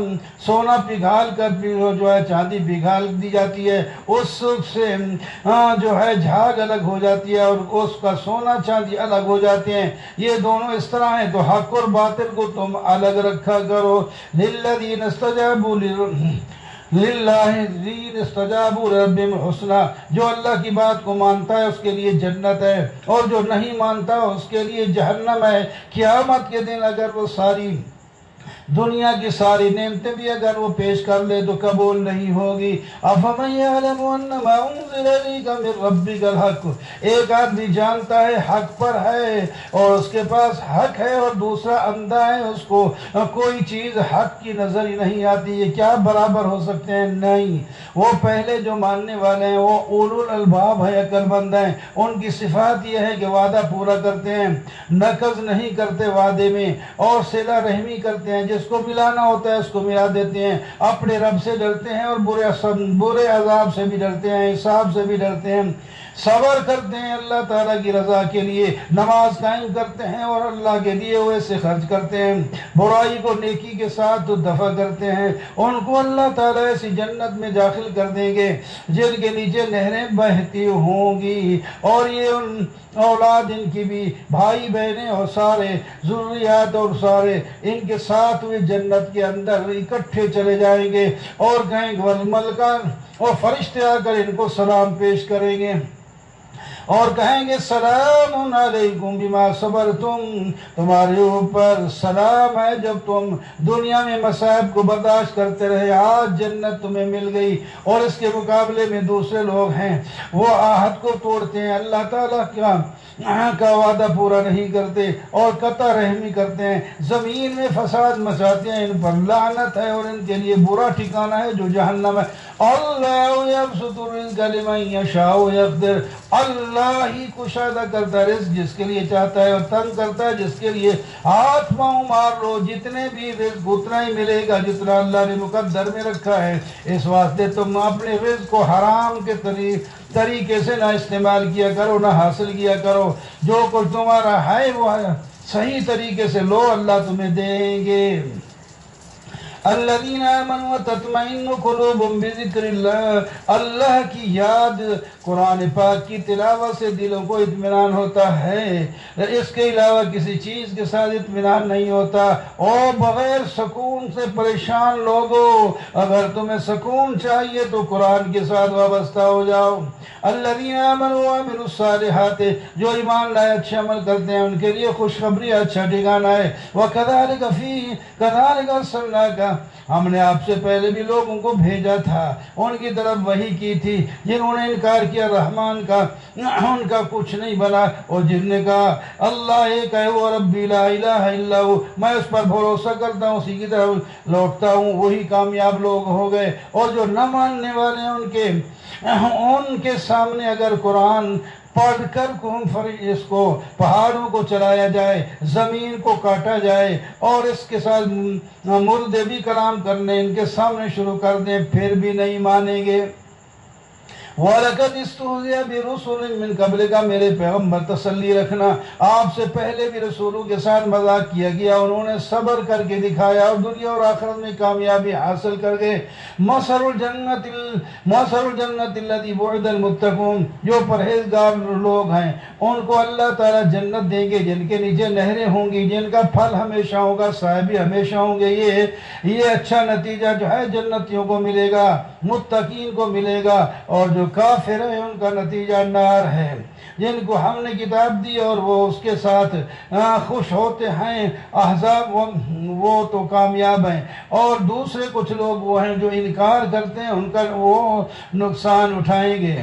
سونا پگھال کر جو ہے چاندی پگھال دی جاتی ہے، اس سے جو ہے جھاگ الگ ہو جاتی ہے اور اس کا سونا چاندی الگ ہو جاتے ہیں. یہ دونوں اس طرح ہیں تو حق اور باطل کو تم الگ رکھا کرو. للذین استجابوا للہ الذین استجابوا لربہم الحسنی، جو اللہ کی بات کو مانتا ہے اس کے لیے جنت ہے، اور جو نہیں مانتا اس کے لیے جہنم ہے۔ قیامت کے دن اگر وہ ساری دنیا کی ساری نعمتیں بھی اگر وہ پیش کر لے تو قبول نہیں ہوگی۔ افمن یعلم انما انزل الیک من ربک الحق، ایک آدمی جانتا ہے حق پر ہے اور اس کے پاس حق ہے، اور دوسرا اندھا ہے، اس کو کوئی چیز حق کی نظر ہی نہیں آتی، یہ کیا برابر ہو سکتے ہیں؟ نہیں، وہ پہلے جو ماننے والے ہیں وہ اولو الالباب ہے، عقل مند ہیں، ان کی صفات یہ ہے کہ وعدہ پورا کرتے ہیں، نقض نہیں کرتے وعدے میں، اور صلہ رحمی کرتے ہیں، جس کو ملانا ہوتا ہے اس کو ملا دیتے ہیں، اپنے رب سے ڈرتے ہیں اور برے عذاب سے بھی ڈرتے ہیں، حساب سے بھی ڈرتے ہیں، صبر کرتے ہیں اللہ تعالیٰ کی رضا کے لیے، نماز قائم کرتے ہیں اور اللہ کے دیے ہوئے سے خرچ کرتے ہیں، برائی کو نیکی کے ساتھ دفع کرتے ہیں، ان کو اللہ تعالیٰ ایسی جنت میں داخل کر دیں گے جن کے نیچے نہریں بہتی ہوں گی، اور یہ ان اولاد ان کی بھی، بھائی بہنیں اور سارے ذریات اور سارے ان کے ساتھ ہوئے جنت کے اندر اکٹھے چلے جائیں گے، اور کہیں گے والملکان، اور فرشتے آ کر ان کو سلام پیش کریں گے اور کہیں گے سلام علیکم بما صبرتم، تمہارے اوپر سلام ہے جب تم دنیا میں مصائب کو برداشت کرتے رہے، آج جنت تمہیں مل گئی۔ اور اس کے مقابلے میں دوسرے لوگ ہیں وہ عہد کو توڑتے ہیں، اللہ تعالیٰ کا وعدہ پورا نہیں کرتے اور قطع رحمی کرتے ہیں، زمین میں فساد مچاتے ہیں، ان پر لعنت ہے اور ان کے لیے برا ٹھکانہ ہے جو جہنم ہے۔ اللہ یبسط الرزق لمن یشاء ویقدر، اللہ ہی کشادہ کرتا ہے رزق جس کے لیے چاہتا ہے اور تنگ کرتا ہے جس کے لیے، ہاتھ پاؤں مار لو، جتنے بھی رزق اتنا ہی ملے گا جتنا اللہ نے مقدر میں رکھا ہے، اس واسطے تم اپنے رزق کو حرام کے طریقے سے نہ استعمال کیا کرو، نہ حاصل کیا کرو، جو کچھ تمہارا ہے وہ صحیح طریقے سے لو، اللہ تمہیں دیں گے۔ الذین آمنوا وتطمئن قلوبهم بذکر اللہ، اللہ کی یاد، قرآن پاک کی تلاوت سے دلوں کو اطمینان ہوتا ہے، اس کے علاوہ کسی چیز کے ساتھ اطمینان نہیں ہوتا، اور بغیر سکون سے پریشان لوگوں، اگر تمہیں سکون چاہیے تو قرآن کے ساتھ وابستہ ہو جاؤ۔ الذین آمنوا وعملوا الصالحات، جو ایمان لائے اچھے عمل کرتے ہیں ان کے لیے خوشخبری اچھا ٹھکانہ ہے۔ كذلك ارسلناك، ہم نے آپ سے پہلے بھی لوگوں کو بھیجا تھا، ان کی طرف وحی کی تھی، جنہوں نے انکار کیا رحمان کا، ان کا کچھ نہیں بنا، اور جن نے کہا اللہ ایک ہے وہ ربی لا الہ الا ہو، میں اس پر بھروسہ کرتا ہوں اسی کی طرف لوٹتا ہوں، وہی کامیاب لوگ ہو گئے۔ اور جو نہ ماننے والے ہیں ان کے سامنے اگر قرآن پڑھ کر اس کو پہاڑوں کو چلایا جائے، زمین کو کاٹا جائے، اور اس کے ساتھ مردے بھی کلام کرنے ان کے سامنے شروع کر دیں، پھر بھی نہیں مانیں گے۔ وَلَقَدِ اسْتُهْزِئَ بِرُسُلٍ مِّن قَبْلِكَ، میرے پیغمبر تسلی رکھنا، آپ سے پہلے بھی رسولوں کے ساتھ مذاق کیا گیا، انہوں نے صبر کر کے دکھایا اور دنیا اور آخرت میں کامیابی حاصل کر گئے۔ مَثَلُ الْجَنَّةِ الَّتِي وُعِدَ الْمُتَّقُونَ، جو پرہیزگار لوگ ہیں ان کو اللہ تعالیٰ جنت دیں گے جن کے نیچے نہریں ہوں گی، جن کا پھل ہمیشہ ہوگا، صاحب ہمیشہ ہوں گے۔ یہ اچھا نتیجہ جو ہے جنتیوں کو ملے گا، متقین کو ملے گا، اور جو کافر ہیں ان کا نتیجہ نار ہے۔ جن کو ہم نے کتاب دی اور وہ اس کے ساتھ خوش ہوتے ہیں، احزاب وہ تو کامیاب ہیں، اور دوسرے کچھ لوگ وہ ہیں جو انکار کرتے ہیں، ان کا وہ نقصان اٹھائیں گے۔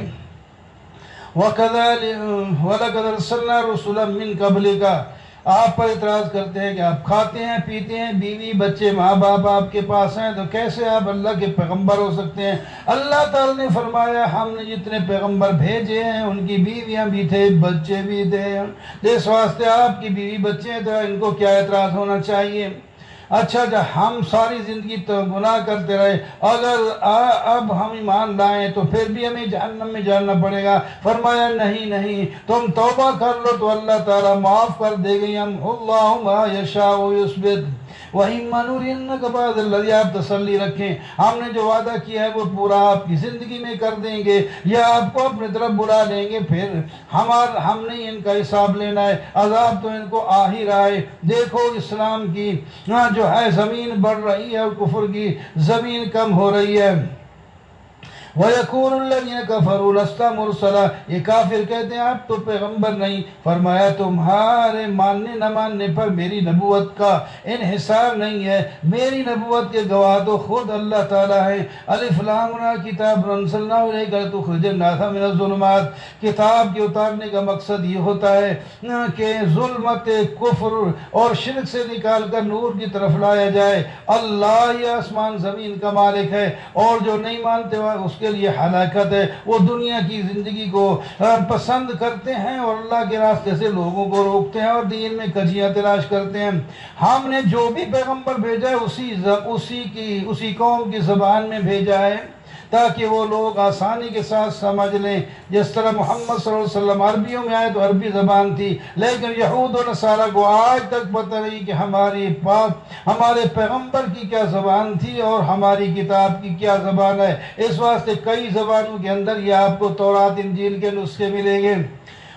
وَلَقَدْ أَرْسَلْنَا رُسُلًا مِّن قَبْلِكَ، آپ پر اعتراض کرتے ہیں کہ آپ کھاتے ہیں پیتے ہیں، بیوی بچے ماں باپ آپ کے پاس ہیں، تو کیسے آپ اللہ کے پیغمبر ہو سکتے ہیں؟ اللہ تعالیٰ نے فرمایا ہم نے جتنے پیغمبر بھیجے ہیں ان کی بیویاں بھی تھے، بچے بھی تھے، اس واسطے آپ کی بیوی بچے ہیں تو ان کو کیا اعتراض ہونا چاہیے؟ اچھا جب ہم ساری زندگی تو گناہ کرتے رہے، اگر اب ہم ایمان لائیں تو پھر بھی ہمیں جہنم میں جانا پڑے گا؟ فرمایا نہیں، تم توبہ کر لو تو اللہ تعالیٰ معاف کر دے گی۔ اللہ ما یشاء یثبت وَإِمَّا نُرِيَنَّكَ بَعْضَ الَّذِي، آپ تسلی رکھیں ہم نے جو وعدہ کیا ہے وہ پورا آپ کی زندگی میں کر دیں گے، یا آپ کو اپنے طرف بلا لیں گے، پھر ہم نے ان کا حساب لینا ہے، عذاب تو ان کو آ ہی رہا ہے۔ دیکھو اسلام کی جو ہے زمین بڑھ رہی ہے اور کفر کی زمین کم ہو رہی ہے۔ وَيَقُولُ الَّذِينَ كَفَرُوا لَسْتَ مُرْسَلًا، یہ کافر کہتے ہیں آپ تو پیغمبر نہیں. فرمایا تمہارے ماننے نہ ماننے پر میری نبوت کا انحصار نہیں ہے، میری نبوت کے گواہ تو خود اللہ تعالیٰ ہے. الف لام را کتاب انزلناہ الیک لتخرج الناس من الظلمات، کتاب کے اتارنے کا مقصد یہ ہوتا ہے کہ ظلمت کفر اور شرک سے نکال کر نور کی طرف لایا جائے. اللہ یہ آسمان زمین کا مالک ہے، اور جو نہیں مانتے اس کے لیے ہلاکت ہے. وہ دنیا کی زندگی کو پسند کرتے ہیں اور اللہ کے راستے سے لوگوں کو روکتے ہیں اور دین میں کجیاں تلاش کرتے ہیں. ہم نے جو بھی پیغمبر بھیجا ہے اسی قوم کی زبان میں بھیجا ہے تاکہ وہ لوگ آسانی کے ساتھ سمجھ لیں. جس طرح محمد صلی اللہ علیہ وسلم عربیوں میں آئے تو عربی زبان تھی، لیکن یہود و نصارہ کو آج تک پتہ نہیں کہ ہمارے پیغمبر کی کیا زبان تھی اور ہماری کتاب کی کیا زبان ہے. اس واسطے کئی زبانوں کے اندر یہ آپ کو تورات انجیل کے نسخے ملیں گے.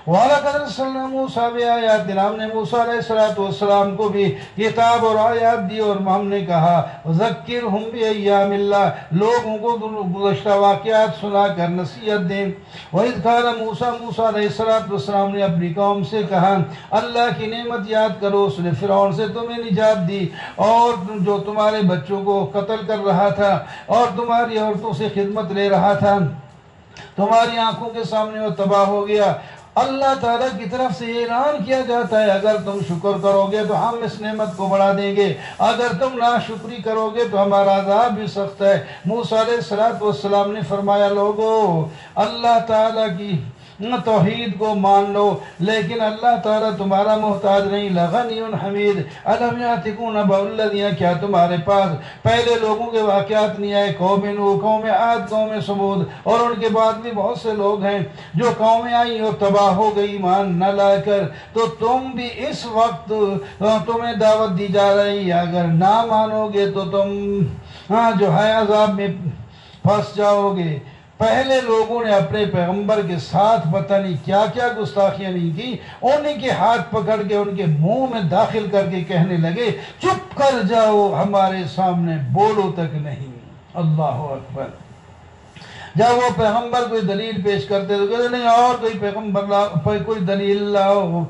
وَلَقَدْ أَرْسَلْنَا مُوسَىٰ بِآيَاتِنَا، ہم نے موسیٰ علیہ السلام کو بھی کتاب اور آیات دی اور ہم نے کہا ذکرہم بِأَيَّامِ اللَّهِ، لوگوں کو گزشتہ واقعات سنا کر نصیحت دیں. وَإِذْ قَالَ موسیٰ علیہ السلام نے اپنی قوم سے کہا اللہ کی نعمت یاد کرو، اس نے فرعون سے تمہیں نجات دی اور جو تمہارے بچوں کو قتل کر رہا تھا اور تمہاری عورتوں سے خدمت لے رہا تھا، تمہاری آنکھوں کے سامنے وہ تباہ ہو گیا. اللہ تعالیٰ کی طرف سے اعلان کیا جاتا ہے اگر تم شکر کرو گے تو ہم اس نعمت کو بڑھا دیں گے، اگر تم ناشکری کرو گے تو ہمارا عذاب بھی سخت ہے. موسیٰ علیہ السلام نے فرمایا لوگو اللہ تعالیٰ کی توحید کو مان لو، لیکن اللہ تعالیٰ تمہارا محتاج نہیں. لغنی حمید الم یاتکم نبأ الذین، کیا تمہارے پاس پہلے لوگوں کے واقعات نہیں آئے؟ قوم نوح، قوم عاد، قوم ثمود، اور ان کے بعد بھی بہت سے لوگ ہیں جو قومیں آئیں اور تباہ ہو گئی ایمان نہ لا کر. تو تم بھی اس وقت تمہیں دعوت دی جا رہی ہے، اگر نہ مانو گے تو تم جو ہے عذاب میں پھنس جاؤ گے. پہلے لوگوں نے اپنے پیغمبر کے ساتھ پتہ نہیں کیا کیا گستاخیاں نہیں کی، انہیں کے ہاتھ پکڑ کے ان کے منہ میں داخل کر کے کہنے لگے چپ کر جاؤ، ہمارے سامنے بولو تک نہیں. اللہ اکبر. جب وہ پیغمبر کوئی دلیل پیش کرتے تو کہتے نہیں اور کوئی پیغمبر لاؤ، کوئی دلیل لاؤ،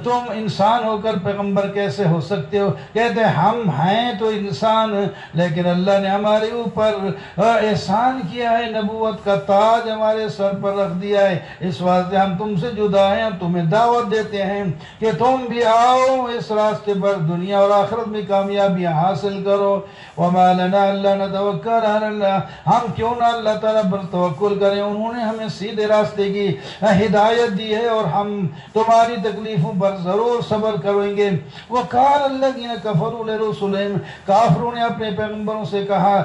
تم انسان ہو کر پیغمبر کیسے ہو سکتے ہو؟ کہتے ہیں ہم ہیں تو انسان، لیکن اللہ نے ہمارے اوپر احسان کیا ہے، نبوت کا تاج ہمارے سر پر رکھ دیا ہے، اس واسطے ہم تم سے جدا ہیں. ہم تمہیں دعوت دیتے ہیں کہ تم بھی آؤ اس راستے پر، دنیا اور آخرت میں کامیابیاں حاصل کرو. وَمَا لَنَا أَلَّا نَتَوَكَّلَ عَلَى اللَّهِ، ہم کیوں نہ اللہ تعالیٰ پر توکل کریں؟ انہوں نے ہمیں سیدھے راستے کی ہدایت دی ہے اور ہم تمہاری تکلیفوں پر ضرور صبر کریں گے. وَقَالَ الَّذِينَ كَفَرُوا لِرُسُلِهِمْ، کافروں نے اپنے پیغمبروں سے کہا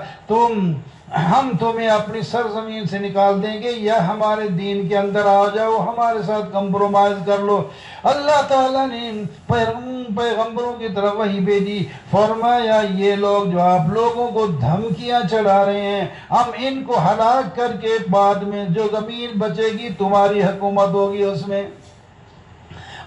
ہم تمہیں اپنی سرزمین سے نکال دیں گے یا ہمارے دین کے اندر آ جاؤ، ہمارے ساتھ کمپرومائز کر لو. اللہ تعالیٰ نے پیغمبروں کی طرف وحی بھیجی، فرمایا یہ لوگ جو آپ لوگوں کو دھمکیاں چڑھا رہے ہیں، ہم ان کو ہلاک کر کے بعد میں جو زمین بچے گی تمہاری حکومت ہوگی اس میں،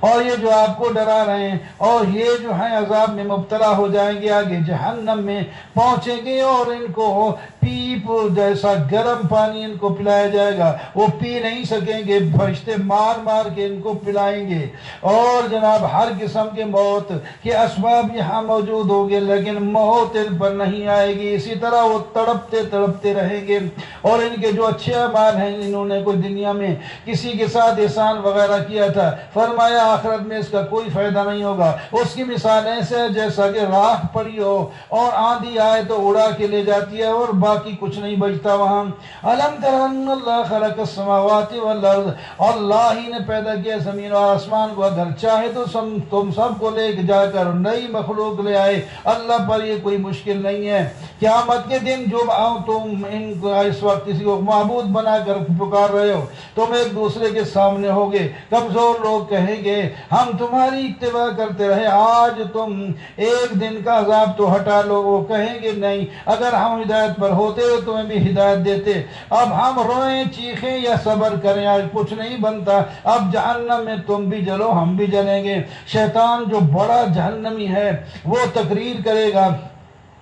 اور یہ جو آپ کو ڈرا رہے ہیں اور یہ جو ہیں عذاب میں مبتلا ہو جائیں گے، آگے جہنم میں پہنچیں گے اور ان کو پیپ جیسا گرم پانی ان کو پلایا جائے گا، وہ پی نہیں سکیں گے، فرشتے مار مار کے ان کو پلائیں گے. اور جناب ہر قسم کے موت کے اسباب یہاں موجود ہوں گے لیکن موت ان پر نہیں آئے گی. اسی طرح وہ تڑپتے تڑپتے رہیں گے اور ان کے جو اچھے اعمال ہیں، انہوں نے کوئی دنیا میں کسی کے ساتھ احسان وغیرہ کیا تھا، فرمایا آخرت میں اس کا کوئی فائدہ نہیں ہوگا. اس کی مثال ایسے ہے جیسا کہ راکھ پڑی ہو اور آندھی آئے تو اڑا کے لے جاتی ہے اور باقی کچھ نہیں بچتا وہاں. الم تر ان اللہ خلق السماوات والارض، اللہ ہی نے پیدا کیا زمین اور آسمان کو، اگر چاہے تو تم سب کو لے جا کر نئی مخلوق لے آئے، اللہ پر یہ کوئی مشکل نہیں ہے. قیامت کے دن جب آؤ تم ان کو اس وقت کسی کو معبود بنا کر پکار رہے ہو، تم ایک دوسرے کے سامنے ہوگے، کمزور لوگ کہیں گے ہم تمہاری اتباع کرتے رہے، آج تم ایک دن کا عذاب تو ہٹا لو. وہ کہیں گے نہیں، اگر ہم ہدایت پر ہوتے ہو تمہیں بھی ہدایت دیتے. اب ہم روئیں چیخیں یا صبر کریں، آج کچھ نہیں بنتا، اب جہنم میں تم بھی جلو ہم بھی جلیں گے. شیطان جو بڑا جہنمی ہے وہ تقریر کرے گا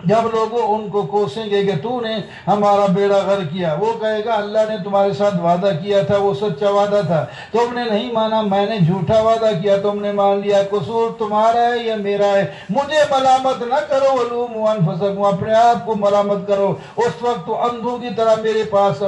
جب لوگوں ان کو کوسیں گے کہ تو نے ہمارا بیڑا غر کیا، وہ کہے گا اللہ نے تمہارے ساتھ وعدہ کیا تھا، وہ سچا وعدہ تھا، تم نے نہیں مانا، میں نے جھوٹا وعدہ کیا، تم نے مان لیا، قصور تمہارا ہے یا میرا ہے، مجھے ملامت نہ کرو، ولوموا انفسکم، اپنے آپ کو ملامت کرو، اس وقت تو اندھوں کی طرح میرے پاس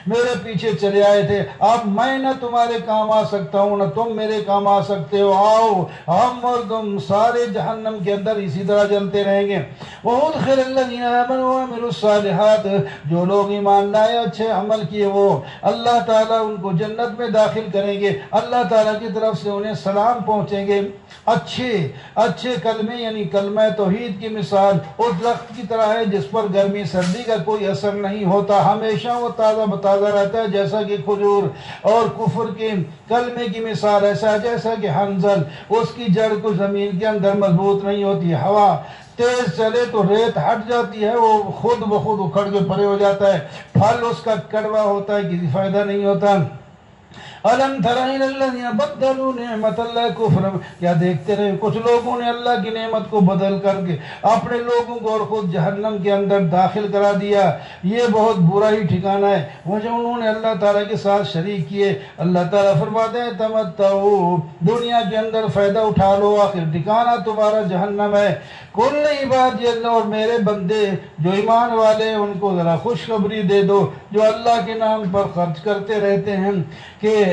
میرے پیچھے چلے آئے تھے، اب میں نہ تمہارے کام آ سکتا ہوں نہ تم میرے کام آ سکتے ہو، آؤ ہم اور تم سارے جہنم کے اندر اسی طرح جلتے رہیں گے۔ وَأُدْخِلَ الَّذِينَ آمَنُوا وَعَمِلُوا الصَّالِحَاتِ، جو لوگ ایمان لائے اچھے عمل کیے وہ اللہ تعالیٰ ان کو جنت میں داخل کریں گے، اللہ تعالیٰ کی طرف سے انہیں سلام پہنچیں گے۔ اچھے کلمے یعنی کلمہ توحید کی مثال اس درخت کی طرح ہے جس پر گرمی سردی کا کوئی اثر نہیں ہوتا، ہمیشہ وہ تازہ بتازہ رہتا ہے جیسا کہ کھجور، اور کفر کے کلمے کی مثال ایسا ہے جیسا کہ حنظل، اس کی جڑ کو زمین کے اندر مضبوط نہیں ہوتی، ہوا تیز چلے تو ریت ہٹ جاتی ہے، وہ خود بخود اکھڑ کے پرے ہو جاتا ہے، پھل اس کا کڑوا ہوتا ہے، کسی فائدہ نہیں ہوتا۔ أَلَمْ تَرَ إِلَى الَّذِينَ بَدَّلُوا نِعْمَةَ اللَّهِ كُفْرًا، کیا دیکھتے رہے کچھ لوگوں نے اللہ کی نعمت کو بدل کر کے اپنے لوگوں کو اور خود جہنم کے اندر داخل کرا دیا، یہ بہت برا ہی ٹھکانہ ہے، وہ جو انہوں نے اللہ تعالیٰ کے ساتھ شریک کیے۔ اللہ تعالیٰ فرماتے ہیں تمتعوا، دنیا کے اندر فائدہ اٹھا لو، آخر ٹھکانہ تمہارا جہنم ہے۔ کل عبادی اللہ، اور میرے بندے جو ایمان والے ان کو ذرا خوشخبری دے دو، جو اللہ کے نام پر خرچ کرتے رہتے ہیں کہ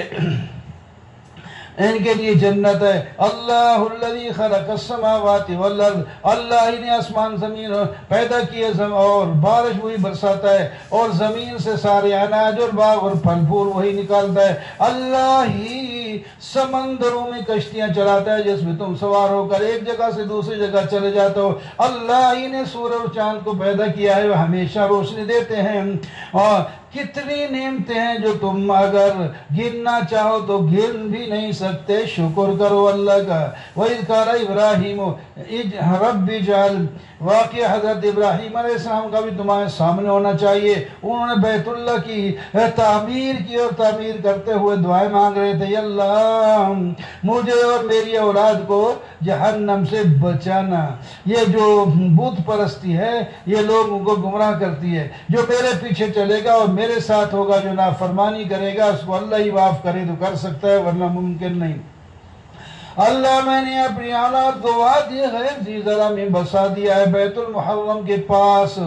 ان کے لیے جنت ہے۔ اللہ الذی خلق السماوات والارض، اللہ ہی نے آسمان زمین پیدا کیے اور بارش وہی برساتا ہے، اور زمین سے سارے اناج اور باغ اور پھل پھول وہی نکالتا ہے۔ اللہ ہی سمندروں میں کشتیاں چلاتا ہے جس میں تم سوار ہو کر ایک جگہ سے دوسری جگہ چلے جاتے ہو۔ اللہ ہی نے سورج اور چاند کو پیدا کیا ہے، وہ ہمیشہ روشنی دیتے ہیں، اور کتنی نعمتیں ہیں جو تم اگر گننا چاہو تو گن بھی نہیں سکتے، شکر کرو اللہ کا۔ وَإِذْ قَالَ إِبْرَاهِيمُ رَبِّ اجْعَلْ، واقعہ حضرت ابراہیم علیہ السلام کا بھی تمہارے سامنے ہونا چاہیے، انہوں نے بیت اللہ کی تعمیر کی اور تعمیر کرتے ہوئے دعائیں مانگ رہے تھے، یا اللہ مجھے اور میری اولاد کو جہنم سے بچانا۔ یہ جو بت پرستی ہے یہ لوگوں کو گمراہ کرتی ہے، جو میرے پیچھے چلے گا اور میرے ساتھ ہوگا، جو نافرمانی کرے گا اس کو اللہ ہی معاف کرے تو کر سکتا ہے، ورنہ ممکن نہیں۔ اللہ میں نے اپنی اولاد کو وادی غیر ذی زرع میں بسا دیا ہے، بیت المحرم کے پاس،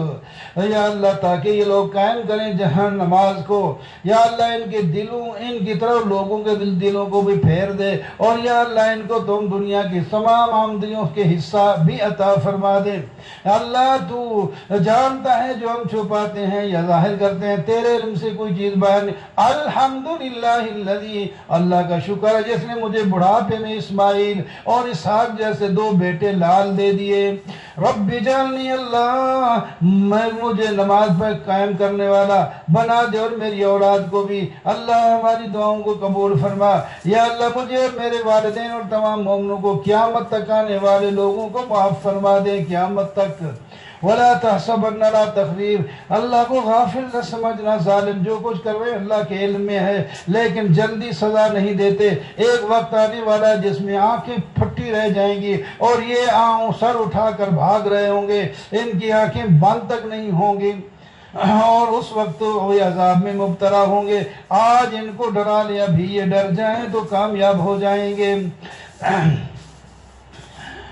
یا اللہ تاکہ یہ لوگ قائم کریں جہاں نماز کو، یا اللہ ان کے دلوں ان کی طرف لوگوں کے دلوں کو بھی پھیر دے، اور یا اللہ ان کو تم دنیا کی تمام آمدنیوں کے حصہ بھی عطا فرما دے۔ اللہ تو جانتا ہے جو ہم چھپاتے ہیں یا ظاہر کرتے ہیں، تیرے علم سے کوئی چیز باہر نہیں۔ الحمدللہ الذی، اللہ کا شکر ہے جس نے مجھے بڑھاپے میں اسماعیل اور اسحاق جیسے دو بیٹے لال دے دیے۔ رب اجعلنی، اللہ مجھے نماز پر قائم کرنے والا بنا دے اور میری اولاد کو بھی، اللہ ہماری دعاؤں کو قبول فرما، یا اللہ مجھے اور میرے والدین اور تمام مومنوں کو قیامت تک آنے والے لوگوں کو معاف فرما دے قیامت تک۔ وَلَا تَحْسَبَنَّ، لا تخویر، اللہ کو غافل نہ سمجھنا، ظالم جو کچھ کر رہے اللہ کے علم میں ہے، لیکن جلدی سزا نہیں دیتے، ایک وقت آنے والا ہے جس میں آنکھیں پھٹی رہ جائیں گی اور یہ سر اٹھا کر بھاگ رہے ہوں گے، ان کی آنکھیں بند تک نہیں ہوں گی، اور اس وقت وہ عذاب میں مبتلا ہوں گے۔ آج ان کو ڈرا لیا بھی یہ ڈر جائیں تو کامیاب ہو جائیں گے۔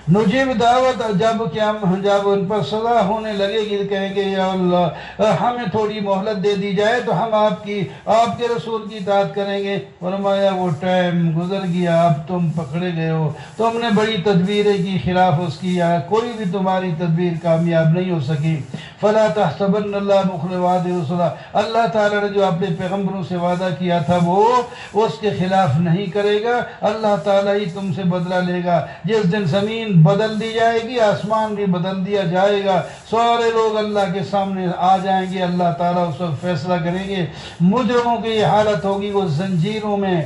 نجیب دعوت، جب ان پر سزا ہونے لگے گی کہیں گے یا اللہ ہمیں تھوڑی مہلت دے دی جائے تو ہم آپ کے رسول کی اطاعت کریں گے۔ فرمایا وہ ٹائم گزر گیا، اب تم پکڑے گئے ہو، تم نے بڑی تدبیریں کی خلاف اس کی، کوئی بھی تمہاری تدبیر کامیاب نہیں ہو سکی۔ فلا تحسبن اللہ مخلف وعدہ رسلا، اللہ تعالیٰ نے جو اپنے پیغمبروں سے وعدہ کیا تھا وہ اس کے خلاف نہیں کرے گا، اللہ تعالیٰ ہی تم سے بدلہ لے گا۔ جس دن زمین بدل دی جائے گی، آسمان بھی بدل دیا جائے گا، سارے لوگ اللہ کے سامنے آ جائیں گے، اللہ تعالیٰ اس وقت فیصلہ کریں گے۔ مجرموں کی یہ حالت ہوگی، وہ زنجیروں میں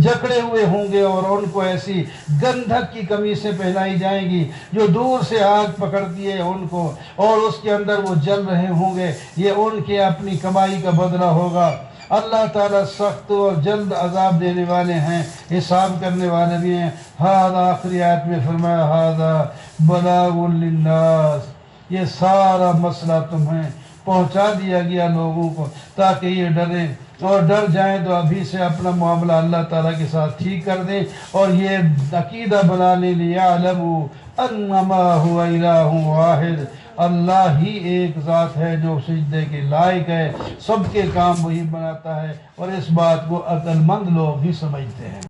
جکڑے ہوئے ہوں گے اور ان کو ایسی گندھک کی قمیصیں پہنائی جائیں گی جو دور سے آگ پکڑتی ہے ان کو، اور اس کے اندر وہ جل رہے ہوں گے، یہ ان کے اپنی کمائی کا بدلہ ہوگا۔ اللہ تعالیٰ سخت اور جلد عذاب دینے والے ہیں، حساب کرنے والے بھی ہیں۔ آخری آیت میں فرمایا ہذا بلاغ للناس، یہ سارا مسئلہ تمہیں پہنچا دیا گیا لوگوں کو تاکہ یہ ڈریں اور ڈر جائیں تو ابھی سے اپنا معاملہ اللہ تعالیٰ کے ساتھ ٹھیک کر دیں اور یہ عقیدہ بنانے لِيَعْلَمُوا أَنَّمَا هُوَ إِلَٰهٌ وَاحِدٌ، اللہ ہی ایک ذات ہے جو سجدے کے لائق ہے، سب کے کام وہی بناتا ہے، اور اس بات کو عقل مند لوگ بھی سمجھتے ہیں۔